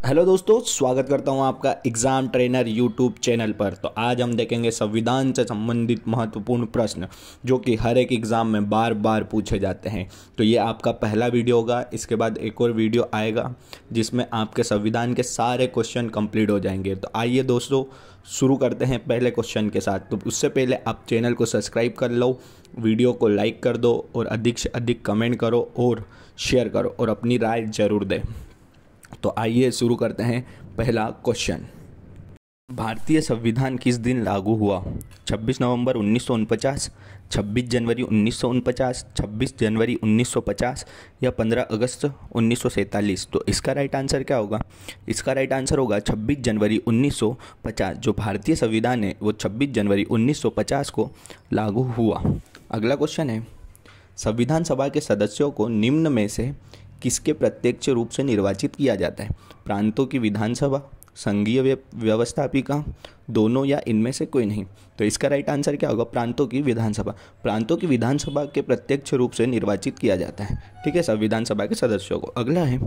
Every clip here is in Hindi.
हेलो दोस्तों, स्वागत करता हूं आपका एग्ज़ाम ट्रेनर यूट्यूब चैनल पर। तो आज हम देखेंगे संविधान से संबंधित महत्वपूर्ण प्रश्न जो कि हर एक एग्ज़ाम में बार बार पूछे जाते हैं। तो ये आपका पहला वीडियो होगा। इसके बाद एक और वीडियो आएगा जिसमें आपके संविधान के सारे क्वेश्चन कंप्लीट हो जाएंगे। तो आइए दोस्तों, शुरू करते हैं पहले क्वेश्चन के साथ। तो उससे पहले आप चैनल को सब्सक्राइब कर लो, वीडियो को लाइक कर दो और अधिक से अधिक कमेंट करो और शेयर करो और अपनी राय ज़रूर दें। तो आइए शुरू करते हैं पहला क्वेश्चन। भारतीय संविधान किस दिन लागू हुआ? 26 नवंबर 1949, 26 जनवरी 1949, 26 जनवरी 1950 या 15 अगस्त 1947। तो इसका राइट आंसर क्या होगा? इसका राइट आंसर होगा 26 जनवरी 1950। जो भारतीय संविधान है वो 26 जनवरी 1950 को लागू हुआ। अगला क्वेश्चन है, संविधान सभा के सदस्यों को निम्न में से किसके प्रत्यक्ष रूप से निर्वाचित किया जाता है? प्रांतों की विधानसभा, संघीय व्यवस्थापिका, दोनों या इनमें से कोई नहीं। तो इसका राइट आंसर क्या होगा? प्रांतों की विधानसभा। प्रांतों की विधानसभा के प्रत्यक्ष रूप से निर्वाचित किया जाता है, ठीक है, संविधान सभा के सदस्यों को। अगला है,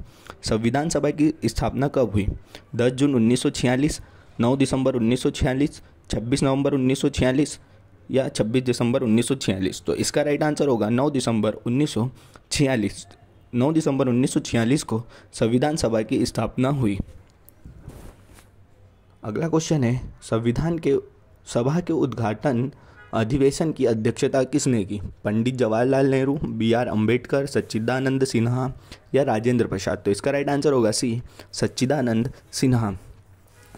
संविधान सभा की स्थापना कब हुई? 10 जून 1946, 9 दिसंबर 1946, 26 नवंबर 1946 या 26 दिसंबर 1946। तो इसका राइट आंसर होगा 9 दिसंबर 1946। 9 दिसंबर 1946 को संविधान सभा की स्थापना हुई। अगला क्वेश्चन है, संविधान के सभा के उद्घाटन अधिवेशन की अध्यक्षता किसने की? पंडित जवाहरलाल नेहरू, BR अम्बेडकर, सच्चिदानंद सिन्हा या राजेंद्र प्रसाद। तो इसका राइट आंसर होगा सी, सच्चिदानंद सिन्हा,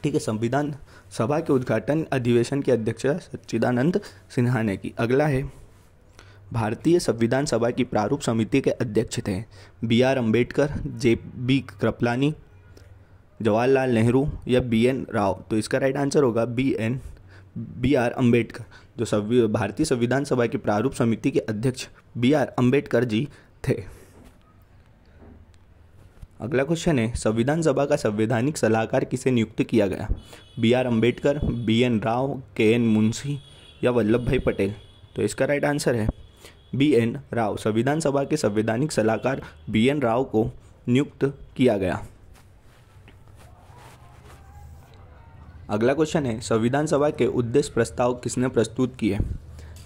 ठीक है। संविधान सभा के उद्घाटन अधिवेशन की अध्यक्षता सच्चिदानंद सिन्हा ने की। अगला है, भारतीय संविधान सभा की प्रारूप समिति के अध्यक्ष थे BR अम्बेडकर, JB कृपलानी, जवाहरलाल नेहरू या BN राव। तो इसका राइट आंसर होगा BR अम्बेडकर। जो भारतीय संविधान सभा की प्रारूप समिति के अध्यक्ष BR अम्बेडकर जी थे। अगला क्वेश्चन है, संविधान सभा का संवैधानिक सलाहकार किसे नियुक्त किया गया? BR Ambedkar, BN Rao, KN Munshi या वल्लभ भाई पटेल। तो इसका राइट आंसर है BN राव। संविधान सभा के संवैधानिक सलाहकार BN राव को नियुक्त किया गया। अगला क्वेश्चन है, संविधान सभा के उद्देश्य प्रस्ताव किसने प्रस्तुत किए?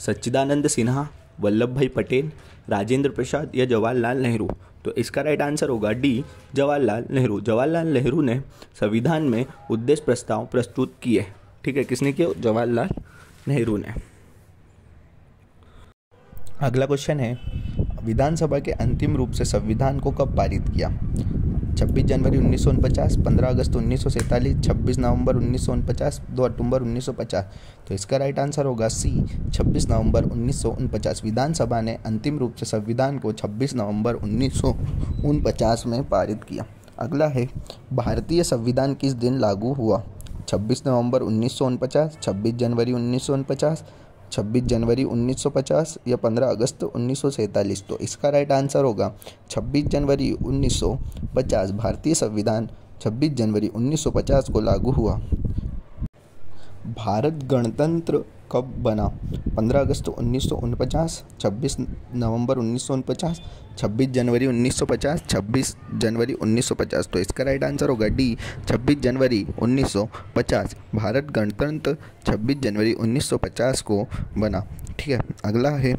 सच्चिदानंद सिन्हा, वल्लभ भाई पटेल, राजेंद्र प्रसाद या जवाहरलाल नेहरू। तो इसका राइट आंसर होगा D, जवाहरलाल नेहरू। जवाहरलाल नेहरू ने संविधान में उद्देश्य प्रस्ताव प्रस्तुत किए, ठीक है। किसने किया? जवाहरलाल नेहरू ने। अगला क्वेश्चन है, विधानसभा के अंतिम रूप से संविधान को कब पारित किया? 26 जनवरी 1949, 15 अगस्त 1947, 26 नवंबर 1949, 2 अक्टूबर 1950। तो इसका राइट आंसर होगा सी, 26 नवंबर 1949। विधानसभा ने अंतिम रूप से संविधान को 26 नवंबर 1949 में पारित किया। अगला है, भारतीय संविधान किस दिन लागू हुआ? 26 नवंबर 1949, 26 जनवरी 1949, 26 जनवरी 1950 या 15 अगस्त 1947। तो इसका राइट आंसर होगा 26 जनवरी 1950। भारतीय संविधान 26 जनवरी 1950 को लागू हुआ। भारत गणतंत्र कब बना? 15 अगस्त 1949, 26 नवंबर 1949, 26 जनवरी 1950, 26 जनवरी 1950। तो इसका राइट आंसर होगा D, 26 जनवरी 1950। भारत गणतंत्र 26 जनवरी 1950 को बना, ठीक है। अगला है,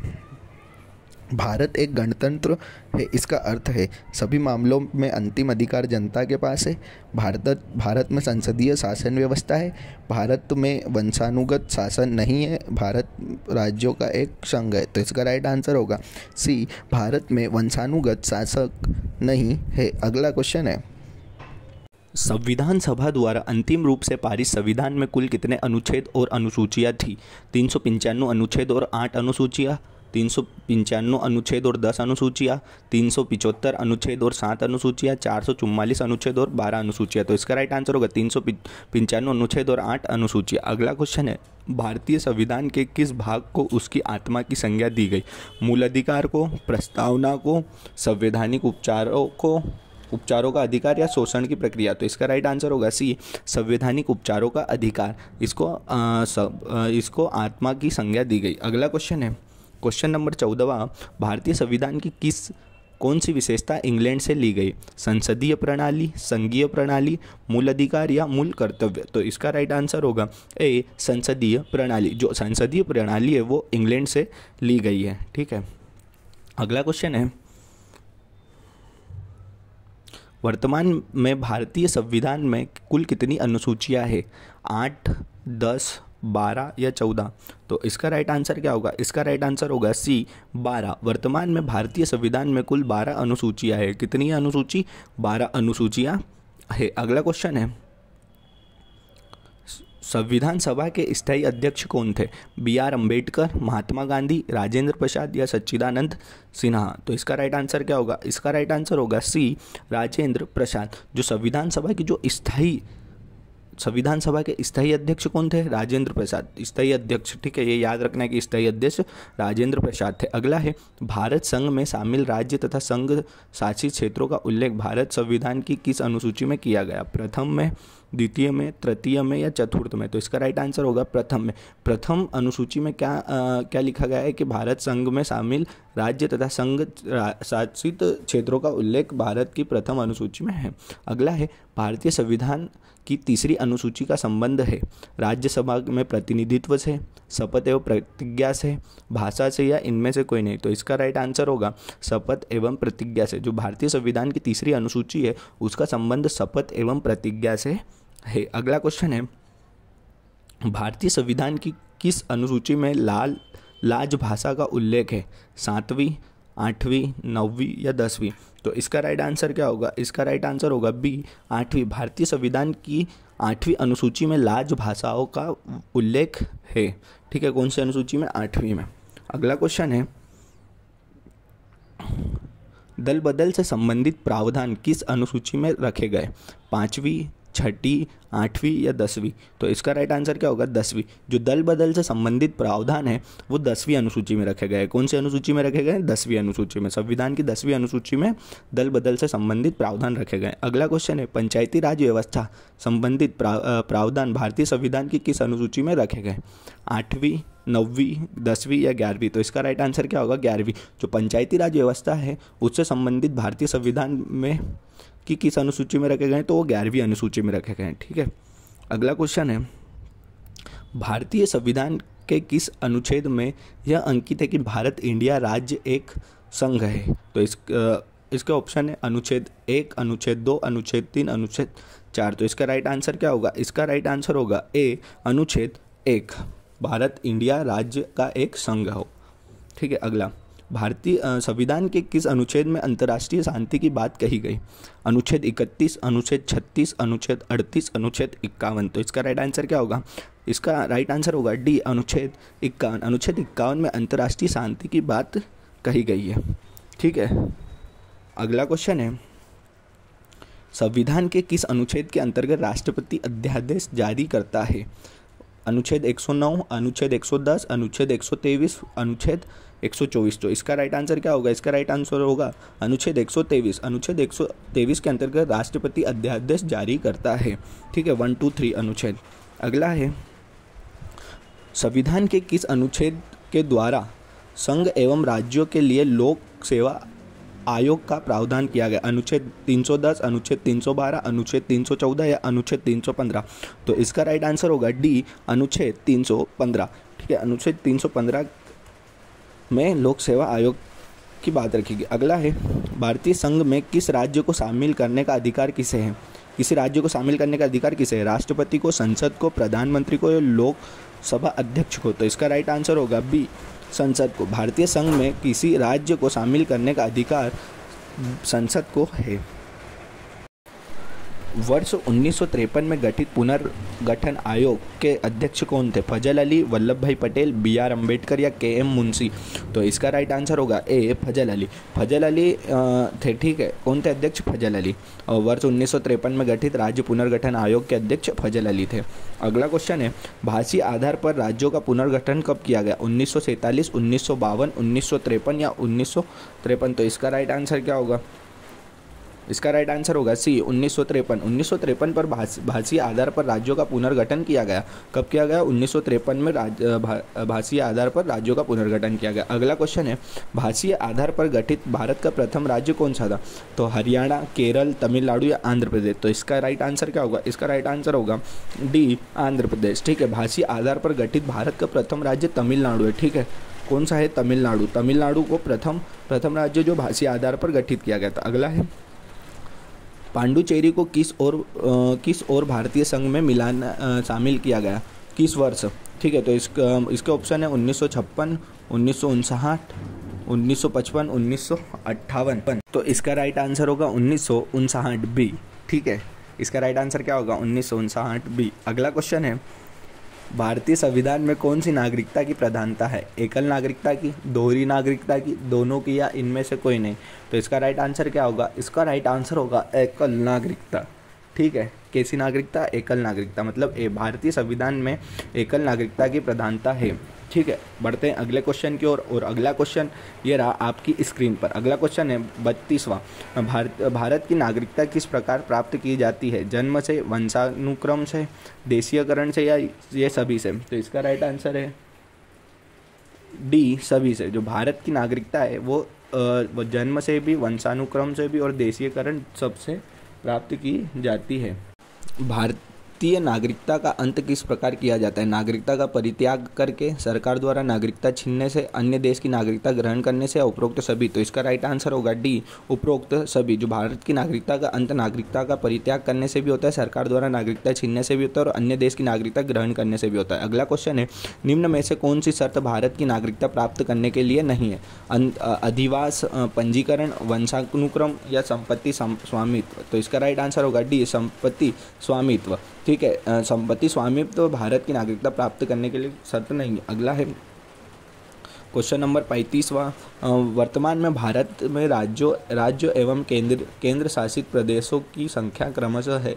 भारत एक गणतंत्र है, इसका अर्थ है सभी मामलों में अंतिम अधिकार जनता के पास है। भारत में संसदीय शासन व्यवस्था है। भारत में वंशानुगत शासन नहीं है। भारत राज्यों का एक संघ है। तो इसका राइट आंसर होगा सी, भारत में वंशानुगत शासक नहीं है। अगला क्वेश्चन है, संविधान सभा द्वारा अंतिम रूप से पारित संविधान में कुल कितने अनुच्छेद और अनुसूचियाँ थी? 395 अनुच्छेद और 8 अनुसूचियाँ, 395 अनुच्छेद और 10 अनुसूचियाँ, 375 अनुच्छेद और 7 अनुसूचियाँ, 444 अनुच्छेद और 12 अनुसूचियाँ। तो इसका राइट आंसर होगा 395 अनुच्छेद और 8 अनुसूचियाँ। अगला क्वेश्चन है, भारतीय संविधान के किस भाग को उसकी आत्मा की संज्ञा दी गई? मूल अधिकार को, प्रस्तावना को, संवैधानिक उपचारों का अधिकार या शोषण की प्रक्रिया। तो इसका राइट आंसर होगा सी, संवैधानिक उपचारों का अधिकार। इसको आत्मा की संज्ञा दी गई। अगला क्वेश्चन है, क्वेश्चन नंबर 14, भारतीय संविधान की किस कौन सी विशेषता इंग्लैंड से ली गई? संसदीय प्रणाली, संघीय प्रणाली, मूल अधिकार या मूल कर्तव्य? तो इसका राइट आंसर होगा ए, संसदीय प्रणाली। जो संसदीय प्रणाली है वो इंग्लैंड से ली गई है। ठीक है, अगला क्वेश्चन है, वर्तमान में भारतीय संविधान में कुल कितनी अनुसूचियां हैं? 8, 10, 12 या 14? तो इसका राइट आंसर क्या होगा? इसका राइट आंसर होगा सी, 12। वर्तमान में भारतीय संविधान में कुल 12 अनुसूचियां हैं। कितनी अनुसूची? 12 अनुसूचियां है। अगला क्वेश्चन है, संविधान सभा के स्थायी अध्यक्ष कौन थे? बी.आर. अम्बेडकर, महात्मा गांधी, राजेंद्र प्रसाद या सच्चिदानंद सिन्हा? तो इसका राइट आंसर क्या होगा? इसका राइट आंसर होगा सी, राजेंद्र प्रसाद। जो संविधान सभा की जो संविधान सभा के स्थायी अध्यक्ष कौन थे? राजेंद्र प्रसाद, स्थायी अध्यक्ष। ठीक है, ये याद रखना है कि स्थायी अध्यक्ष राजेंद्र प्रसाद थे। अगला है, भारत संघ में शामिल राज्य तथा संघ शासित क्षेत्रों का उल्लेख भारत संविधान की किस अनुसूची में किया गया? प्रथम में, द्वितीय में, तृतीय में या चतुर्थ में? तो इसका राइट आंसर होगा प्रथम में। प्रथम अनुसूची में क्या लिखा गया है कि भारत संघ में शामिल राज्य तथा संघ शासित क्षेत्रों का उल्लेख भारत की प्रथम अनुसूची में है। अगला है, भारतीय संविधान की तीसरी अनुसूची का संबंध है राज्यसभा में प्रतिनिधित्व से, शपथ एवं प्रतिज्ञा से, भाषा से या इनमें से कोई नहीं? तो इसका राइट आंसर होगा शपथ एवं प्रतिज्ञा से। जो भारतीय संविधान की तीसरी अनुसूची है उसका संबंध शपथ एवं प्रतिज्ञा से है। अगला क्वेश्चन है, भारतीय संविधान की किस अनुसूची में लाज भाषा का उल्लेख है? 7वीं, 8वीं, 9वीं या 10वीं? तो इसका राइट आंसर क्या होगा? इसका राइट आंसर होगा बी, 8वीं। भारतीय संविधान की 8वीं अनुसूची में लाज भाषाओं का उल्लेख है। ठीक है, कौन सी अनुसूची में? 8वीं में। अगला क्वेश्चन है, दल बदल से संबंधित प्रावधान किस अनुसूची में रखे गए? 5वीं, 6ठी, 8वीं या 10वीं? तो इसका राइट आंसर क्या होगा? 10वीं। जो दल बदल से संबंधित प्रावधान है वो 10वीं अनुसूची में रखे गए। कौन सी अनुसूची में रखे गए? 10वीं अनुसूची में। संविधान की 10वीं अनुसूची में दल बदल से संबंधित प्रावधान रखे गए। अगला क्वेश्चन है, पंचायती राज व्यवस्था संबंधित प्रावधान भारतीय संविधान की किस अनुसूची में रखे गए? 8वीं, 9वीं, 10वीं या 11वीं? तो इसका राइट आंसर क्या होगा? 11वीं। जो पंचायती राज व्यवस्था है उससे संबंधित भारतीय संविधान में कि किस अनुसूची में रखे गए? तो वो 11वीं अनुसूची में रखे गए। ठीक है, अगला क्वेश्चन है, भारतीय संविधान के किस अनुच्छेद में यह अंकित है कि भारत इंडिया राज्य एक संघ है? तो इसके ऑप्शन है अनुच्छेद 1, अनुच्छेद 2, अनुच्छेद 3, अनुच्छेद 4। तो इसका राइट आंसर क्या होगा? इसका राइट आंसर होगा ए, अनुच्छेद 1, भारत इंडिया राज्य का एक संघ हो। ठीक है, अगला, भारतीय संविधान के किस अनुच्छेद में अंतर्राष्ट्रीय शांति की बात कही गई? अनुच्छेद 31, अनुच्छेद 36, अनुच्छेद 38, अनुच्छेद 51? तो इसका राइट आंसर क्या होगा? इसका राइट आंसर होगा डी, अनुच्छेद 51। अनुच्छेद 51 में अंतर्राष्ट्रीय शांति की बात कही गई है। ठीक है, अगला क्वेश्चन है, संविधान के किस अनुच्छेद के अंतर्गत राष्ट्रपति अध्यादेश जारी करता है? अनुच्छेद 109, अनुच्छेद 110, अनुच्छेद 123, अनुच्छेद 124? तो इसका राइट आंसर क्या होगा? इसका राइट आंसर होगा अनुच्छेद 123। अनुच्छेद 123 के अंतर्गत राष्ट्रपति अध्यादेश जारी करता है। ठीक है, 1, 2, 3 अनुच्छेद। अगला है, संविधान के किस अनुच्छेद के द्वारा संघ एवं राज्यों के लिए लोक सेवा आयोग का प्रावधान किया गया? अनुच्छेद 310, अनुच्छेद 312, अनुच्छेद 314 या अनुच्छेद 315? तो इसका राइट आंसर होगा डी, अनुच्छेद 315। ठीक है, अनुच्छेद 315 में लोक सेवा आयोग की बात रखी गई। अगला है, भारतीय संघ में किस राज्य को शामिल करने का अधिकार किसे है? किसी राज्य को शामिल करने का अधिकार किसे है? राष्ट्रपति को, संसद को, प्रधानमंत्री को या लोकसभा अध्यक्ष को? तो इसका राइट आंसर होगा बी, संसद को। भारतीय संघ में किसी राज्य को शामिल करने का अधिकार संसद को है। वर्ष 1953 में गठित पुनर्गठन आयोग के अध्यक्ष कौन थे? फजल अली, वल्लभ भाई पटेल, बी.आर. अम्बेडकर या के.एम. मुंशी? तो इसका राइट आंसर होगा ए, फजल अली। फजल अली थे। ठीक है, कौन थे अध्यक्ष? फजल अली। और वर्ष 1953 में गठित राज्य पुनर्गठन आयोग के अध्यक्ष फजल अली थे। अगला क्वेश्चन है, भाषीय आधार पर राज्यों का पुनर्गठन कब किया गया? 1947, 1952, 1953 या 1953? तो इसका राइट आंसर क्या होगा? इसका राइट आंसर होगा सी 1953। 1953 पर भाषीय आधार पर राज्यों का पुनर्गठन किया गया। कब किया गया? 1953 में भाषीय आधार पर राज्यों का पुनर्गठन किया गया। अगला क्वेश्चन है, भाषीय आधार पर गठित भारत का प्रथम राज्य कौन सा था? तो हरियाणा, केरल, तमिलनाडु या आंध्र प्रदेश। तो इसका राइट आंसर क्या होगा? इसका राइट आंसर होगा डी, आंध्र प्रदेश। ठीक है, भाषीय आधार पर गठित भारत का प्रथम राज्य तमिलनाडु है। ठीक है, कौन सा है? तमिलनाडु। तमिलनाडु को प्रथम राज्य जो भाषीय आधार पर गठित किया गया था। अगला है, पांडुचेरी को किस और भारतीय संघ में शामिल किया गया? किस वर्ष? ठीक है, तो इसके ऑप्शन है 1956, 1959, 1955, 1958। तो इसका राइट आंसर होगा 1959 बी। ठीक है, इसका राइट आंसर क्या होगा? 1959 बी। अगला क्वेश्चन है, भारतीय संविधान में कौन सी नागरिकता की प्रधानता है? एकल नागरिकता की, दोहरी नागरिकता की, दोनों की, या इनमें से कोई नहीं? तो इसका राइट आंसर क्या होगा? इसका राइट आंसर होगा एकल नागरिकता। ठीक है, कैसी नागरिकता? एकल नागरिकता, मतलब भारतीय संविधान में एकल नागरिकता की प्रधानता है। ठीक है, बढ़ते हैं अगले क्वेश्चन की ओर। और अगला क्वेश्चन ये रहा आपकी स्क्रीन पर। अगला क्वेश्चन है 32वां, भारत की नागरिकता किस प्रकार प्राप्त की जाती है? जन्म से, वंशानुक्रम से, देशीयकरण से, या ये सभी से? तो इसका राइट आंसर है डी, सभी से। जो भारत की नागरिकता है वो जन्म से भी, वंशानुक्रम से भी और देशीयकरण सबसे प्राप्त की जाती है। भारतीय नागरिकता का अंत किस प्रकार किया जाता है? नागरिकता का परित्याग करके, सरकार द्वारा नागरिकता छीनने से, अन्य देश की नागरिकता ग्रहण करने से, या उपरोक्त सभी? तो इसका राइट आंसर होगा डी, उपरोक्त सभी। जो भारत की नागरिकता का अंत नागरिकता का परित्याग करने से भी होता है, सरकार द्वारा नागरिकता छीनने से भी होता है और अन्य देश की नागरिकता ग्रहण करने से भी होता है। अगला क्वेश्चन है, निम्न में से कौन सी शर्त भारत की नागरिकता प्राप्त करने के लिए नहीं है? अधिवास, पंजीकरण, वंशानुक्रम, या संपत्ति स्वामित्व? तो इसका राइट आंसर होगा डी, संपत्ति स्वामित्व। ठीक है, संपत्ति स्वामित्व तो भारत की नागरिकता प्राप्त करने के लिए शर्त नहीं है। अगला है क्वेश्चन नंबर 35वां, वर्तमान में भारत में राज्य एवं केंद्र शासित प्रदेशों की संख्या क्रमशः है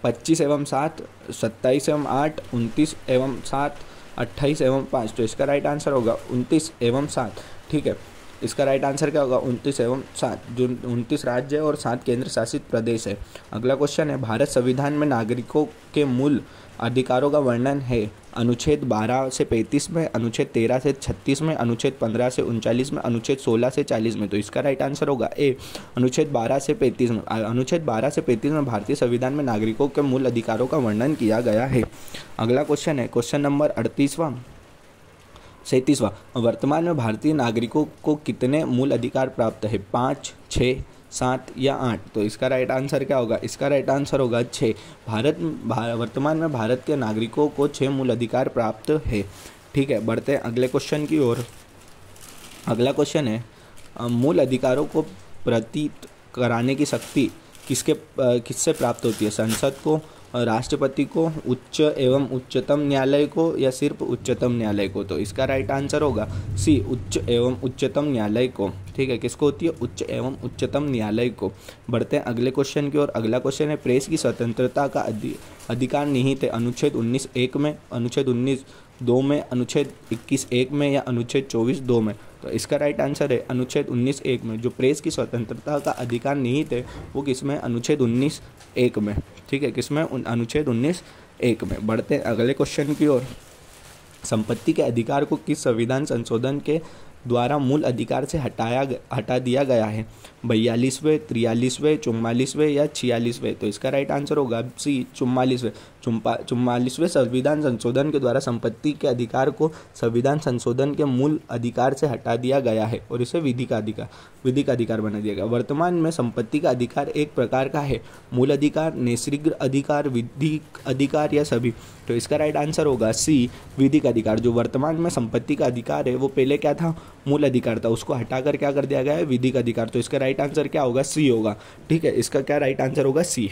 25 एवं 7, 27 एवं 8, 29 एवं 7, 28 एवं 5। तो इसका राइट आंसर होगा 29 एवं 7। ठीक है, इसका राइट आंसर क्या होगा? 29 एवं 7। जो 29 राज्य है और 7 केंद्र शासित प्रदेश है। अगला क्वेश्चन है, भारत संविधान में नागरिकों के मूल अधिकारों का वर्णन है? अनुच्छेद 12 से 35 में, अनुच्छेद 13 से 36 में, अनुच्छेद 15 से 39 में, अनुच्छेद 16 से 40 में। तो इसका राइट आंसर होगा ए, अनुच्छेद 12 से 35 में। अनुच्छेद 12 से 35 में भारतीय संविधान में नागरिकों के मूल अधिकारों का वर्णन किया गया है। अगला क्वेश्चन है क्वेश्चन नंबर 37वां, वर्तमान में भारतीय नागरिकों को कितने मूल अधिकार प्राप्त है? 5, 6, 7 या 8? तो इसका राइट आंसर क्या होगा? इसका राइट आंसर होगा 6। वर्तमान में भारत के नागरिकों को 6 मूल अधिकार प्राप्त है। ठीक है, बढ़ते हैं अगले क्वेश्चन की ओर। अगला क्वेश्चन है, मूल अधिकारों को प्रतीत कराने की शक्ति किससे प्राप्त होती है? संसद को, राष्ट्रपति को, उच्च एवं उच्चतम न्यायालय को, या सिर्फ उच्चतम न्यायालय को? तो इसका राइट आंसर होगा सी, उच्च एवं उच्चतम न्यायालय को। ठीक है, किसको होती है? उच्च एवं उच्चतम न्यायालय को। बढ़ते हैं अगले क्वेश्चन की ओर। अगला क्वेश्चन है, प्रेस की स्वतंत्रता का अधिकार निहित है अनुच्छेद 19(1) में, अनुच्छेद 19(2) में, अनुच्छेद 21(1) में, या अनुच्छेद 24(2) में? तो इसका राइट आंसर है अनुच्छेद 19(1) में। जो प्रेस की स्वतंत्रता का अधिकार निहित है वो किसमें? अनुच्छेद 19(1) में। ठीक है, किसमें? अनुच्छेद 19(1) में। बढ़ते हैं अगले क्वेश्चन की ओर। संपत्ति के अधिकार को किस संविधान संशोधन के द्वारा मूल अधिकार से हटा दिया गया है? 42वें, 43वें, 44वें या 46वें? तो इसका राइट आंसर होगा सी, 44वें। 44वें संविधान संशोधन के द्वारा संपत्ति के अधिकार को संविधान संशोधन के मूल अधिकार से हटा दिया गया है और इसे विधि का अधिकार बना दिया गया। वर्तमान में संपत्ति का अधिकार एक प्रकार का है? मूल अधिकार, नैसर्गिक अधिकार, विधिक अधिकार, या सभी? तो इसका राइट आंसर होगा सी, विधिक अधिकार। जो वर्तमान में संपत्ति का अधिकार है वो पहले क्या था? मूल अधिकार था, उसको हटाकर क्या कर दिया गया है? विधिक अधिकार। तो इसका राइट आंसर क्या होगा? सी होगा। ठीक है, इसका क्या राइट आंसर होगा? सी।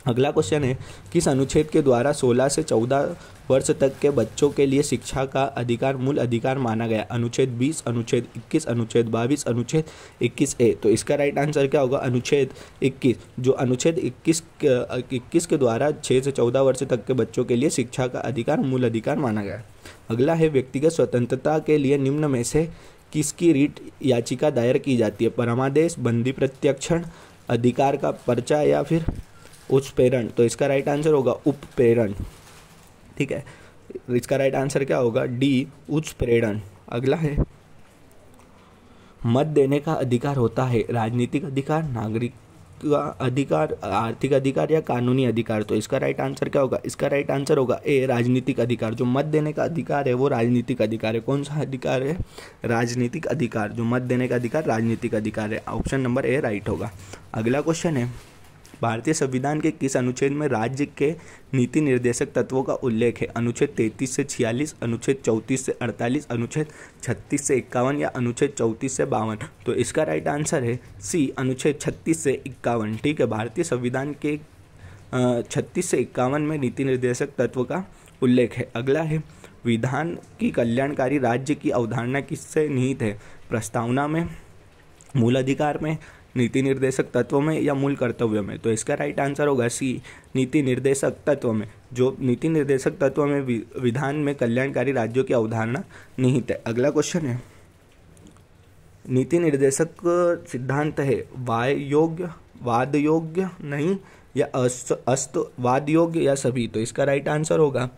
अगला क्वेश्चन है, किस अनुच्छेद के द्वारा 16 से 14 वर्ष तक के बच्चों के लिए शिक्षा का अधिकार मूल अधिकार माना गया? अनुच्छेद 20, अनुच्छेद 21, अनुच्छेद 22, अनुच्छेद 21(a)। तो इसका राइट आंसर क्या होगा? अनुच्छेद 21। जो अनुच्छेद 21 के द्वारा 6 से 14 वर्ष तक के बच्चों के लिए शिक्षा का अधिकार मूल अधिकार माना गया। अगला है, व्यक्तिगत स्वतंत्रता के लिए निम्न में से किसकी रीट याचिका दायर की जाती है? परमादेश, बंदी प्रत्यक्षण, अधिकार का पर्चा या फिर उत्प्रेरण, तो इसका राइट आंसर होगा उत्प्रेरण। ठीक है, इसका राइट आंसर क्या होगा? डी, उत्प्रेरण। अगला है, मत देने का अधिकार होता है राजनीतिक अधिकार, नागरिक का अधिकार, आर्थिक अधिकार या कानूनी अधिकार, तो इसका राइट आंसर क्या होगा? इसका राइट आंसर होगा ए, राजनीतिक अधिकार। जो मत देने का अधिकार है वो राजनीतिक अधिकार है। कौन सा अधिकार है? राजनीतिक अधिकार। जो मत देने का अधिकार राजनीतिक अधिकार है। ऑप्शन नंबर ए राइट होगा। अगला क्वेश्चन है, भारतीय संविधान के किस अनुच्छेद में राज्य के नीति निर्देशक तत्वों का उल्लेख है? अनुच्छेद 33 से 46, अनुच्छेद 34 से 48, अनुच्छेद 36 से 51 या अनुच्छेद 34 से 52, तो इसका राइट आंसर है सी, अनुच्छेद 36 से 51। ठीक है, भारतीय संविधान के 36 से 51 में नीति निर्देशक तत्व का उल्लेख है। अगला है, विधान की कल्याणकारी राज्य की अवधारणा किससे निहित है? प्रस्तावना में, मूल अधिकार में, नीति निर्देशक तत्व में या मूल कर्तव्य में, तो इसका राइट आंसर होगा सी, नीति निर्देशक तत्व में। जो नीति निर्देशक तत्व में विधान में कल्याणकारी राज्यों की अवधारणा निहित है। अगला क्वेश्चन है, नीति निर्देशक सिद्धांत है वायोग्य, वाद योग्य नहीं या वाद योग्य या सभी, तो इसका राइट आंसर होगा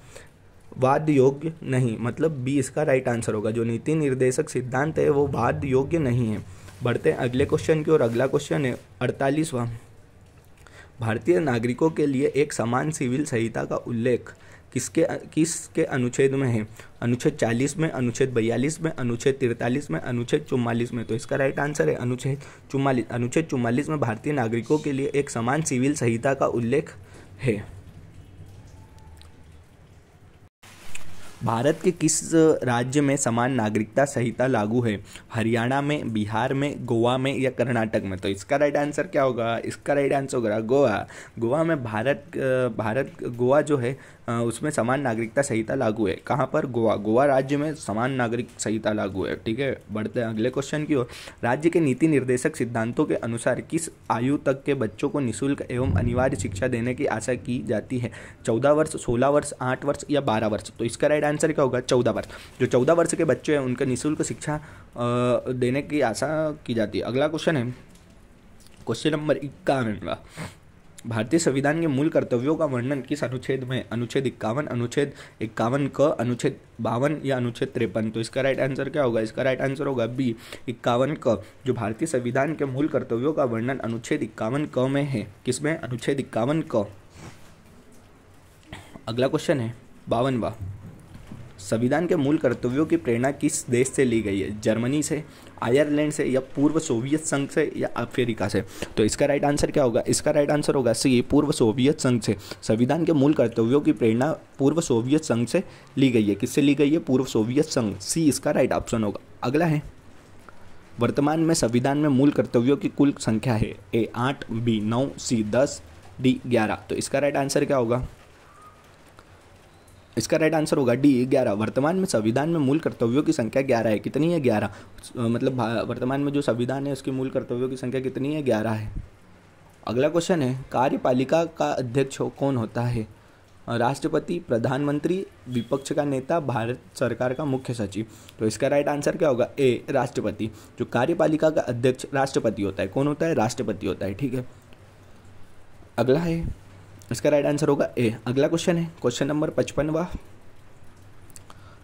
वाद योग्य नहीं, मतलब बी इसका राइट आंसर होगा। जो नीति निर्देशक सिद्धांत है वो वाद योग्य नहीं है। बढ़ते हैं अगले क्वेश्चन की ओर। अगला क्वेश्चन है 48वां, भारतीय नागरिकों के लिए एक समान सिविल संहिता का उल्लेख किसके अनुच्छेद में है? अनुच्छेद 40 में, अनुच्छेद 42 में, अनुच्छेद 43 में, अनुच्छेद 44 में, तो इसका राइट आंसर है अनुच्छेद 44। अनुच्छेद 44 में भारतीय नागरिकों के लिए एक समान सिविल संहिता का उल्लेख है। भारत के किस राज्य में समान नागरिकता संहिता लागू है? हरियाणा में, बिहार में, गोवा में या कर्नाटक में, तो इसका राइट आंसर क्या होगा? इसका राइट आंसर होगा गोवा। गोवा में गोवा जो है उसमें समान नागरिकता संहिता लागू है। कहाँ पर? गोवा राज्य में समान नागरिक संहिता लागू है। ठीक है, बढ़ते हैं अगले क्वेश्चन की ओर। राज्य के नीति निर्देशक सिद्धांतों के अनुसार किस आयु तक के बच्चों को निःशुल्क एवं अनिवार्य शिक्षा देने की आशा की जाती है? 14 वर्ष, 16 वर्ष, 8 वर्ष या 12 वर्ष, तो इसका राइट आंसर क्या होगा? 14 वर्ष। जो 14 वर्ष के बच्चे हैं उनका निःशुल्क शिक्षा देने की आशा की जाती है। अगला क्वेश्चन है क्वेश्चन नंबर 51, भारतीय संविधान के मूल कर्तव्यों का वर्णन किस अनुच्छेद में? अनुच्छेद 51, अनुच्छेद 51 क, अनुच्छेद 52 या अनुच्छेद 53, तो इसका राइट आंसर क्या होगा? इसका राइट आंसर होगा बी, 51 क। जो भारतीय संविधान के मूल कर्तव्यों का वर्णन अनुच्छेद 51 क में है। किसमें? अनुच्छेद 51 क। अगला क्वेश्चन है 52वां, संविधान के मूल कर्तव्यों की प्रेरणा किस देश से ली गई है? जर्मनी से, आयरलैंड से या पूर्व सोवियत संघ से या अफ्रीका से, तो इसका राइट आंसर क्या होगा? इसका राइट आंसर होगा सी, पूर्व सोवियत संघ से। संविधान के मूल कर्तव्यों की प्रेरणा पूर्व सोवियत संघ से ली गई है। किससे ली गई है? पूर्व सोवियत संघ। सी इसका राइट ऑप्शन होगा। अगला है, वर्तमान में संविधान में मूल कर्तव्यों की कुल संख्या है? ए 8, बी 9, सी 10, डी 11, तो इसका राइट आंसर क्या होगा? इसका राइट आंसर होगा डी 11। वर्तमान में संविधान में मूल कर्तव्यों की संख्या 11 है। कितनी है? 11। मतलब वर्तमान में जो संविधान है उसकी मूल कर्तव्यों की संख्या कितनी है? 11 है। अगला क्वेश्चन है, कार्यपालिका का अध्यक्ष कौन होता है? राष्ट्रपति, प्रधानमंत्री, विपक्ष का नेता, भारत सरकार का मुख्य सचिव, तो इसका राइट आंसर क्या होगा? ए राष्ट्रपति। जो कार्यपालिका का अध्यक्ष राष्ट्रपति होता है। कौन होता है? राष्ट्रपति होता है। ठीक है, अगला है, इसका राइट आंसर होगा ए। अगला क्वेश्चन है क्वेश्चन नंबर 55वां,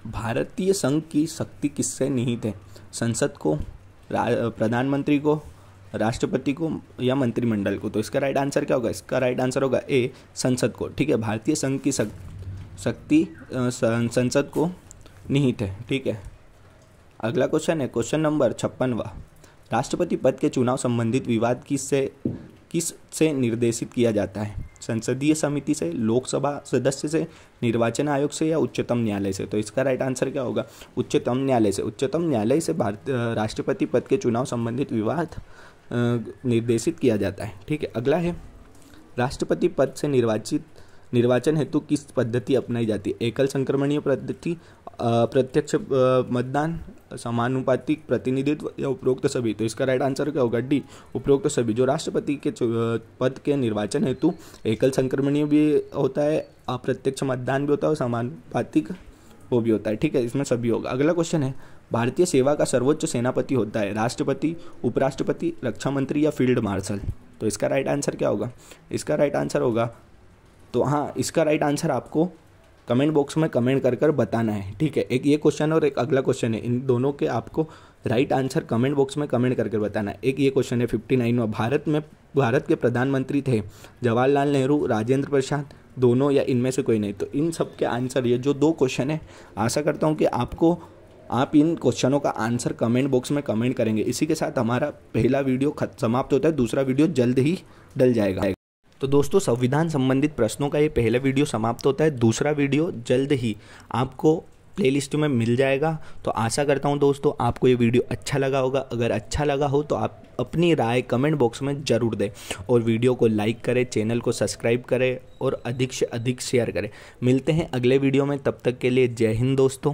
भारतीय संघ की शक्ति किससे निहित है? संसद को, प्रधानमंत्री को, राष्ट्रपति को या मंत्रिमंडल को, तो इसका राइट आंसर क्या होगा? इसका राइट आंसर होगा ए, संसद को। ठीक है, भारतीय संघ की शक्ति संसद को निहित है। ठीक है, अगला क्वेश्चन है क्वेश्चन नंबर 56वां, राष्ट्रपति पद के चुनाव संबंधित विवाद किससे निर्देशित किया जाता है? संसदीय समिति से, लोकसभा सदस्य से, निर्वाचन आयोग से या उच्चतम न्यायालय से, तो इसका राइट आंसर क्या होगा? उच्चतम न्यायालय से। उच्चतम न्यायालय से राष्ट्रपति पद के चुनाव संबंधित विवाद निर्देशित किया जाता है। ठीक है, अगला है, राष्ट्रपति पद से निर्वाचन हेतु किस पद्धति अपनाई जाती है? एकल संक्रमणीय पद्धति, प्रत्यक्ष मतदान, समानुपातिक प्रतिनिधित्व या उपरोक्त सभी, तो इसका राइट आंसर क्या होगा? डी, उपरोक्त सभी। जो राष्ट्रपति के पद के निर्वाचन हेतु एकल संक्रमणीय भी होता है, अप्रत्यक्ष मतदान भी होता है और समानुपातिक वो भी होता है। ठीक है, इसमें सभी होगा। अगला क्वेश्चन है भारतीय सेवा का सर्वोच्च सेनापति होता है राष्ट्रपति, उपराष्ट्रपति, रक्षा मंत्री या फील्ड मार्शल। तो इसका राइट आंसर क्या होगा? इसका राइट आंसर होगा, तो हाँ, इसका राइट आंसर आपको कमेंट बॉक्स में कमेंट कर बताना है, ठीक है। एक ये क्वेश्चन और एक अगला क्वेश्चन है, इन दोनों के आपको राइट आंसर कमेंट बॉक्स में कमेंट करके बताना है। एक ये क्वेश्चन है 59वां, भारत के प्रधानमंत्री थे जवाहरलाल नेहरू, राजेंद्र प्रसाद, दोनों या इनमें से कोई नहीं। तो इन सब के आंसर, ये जो 2 क्वेश्चन है, आशा करता हूँ कि आप इन क्वेश्चनों का आंसर कमेंट बॉक्स में कमेंट करेंगे। इसी के साथ हमारा पहला वीडियो समाप्त होता है, दूसरा वीडियो जल्द ही डल जाएगा। तो दोस्तों, संविधान संबंधित प्रश्नों का ये पहला वीडियो समाप्त होता है, दूसरा वीडियो जल्द ही आपको प्लेलिस्ट में मिल जाएगा। तो आशा करता हूँ दोस्तों आपको ये वीडियो अच्छा लगा होगा। अगर अच्छा लगा हो तो आप अपनी राय कमेंट बॉक्स में ज़रूर दें और वीडियो को लाइक करें, चैनल को सब्सक्राइब करें और अधिक से अधिक शेयर करें। मिलते हैं अगले वीडियो में, तब तक के लिए जय हिंद दोस्तों।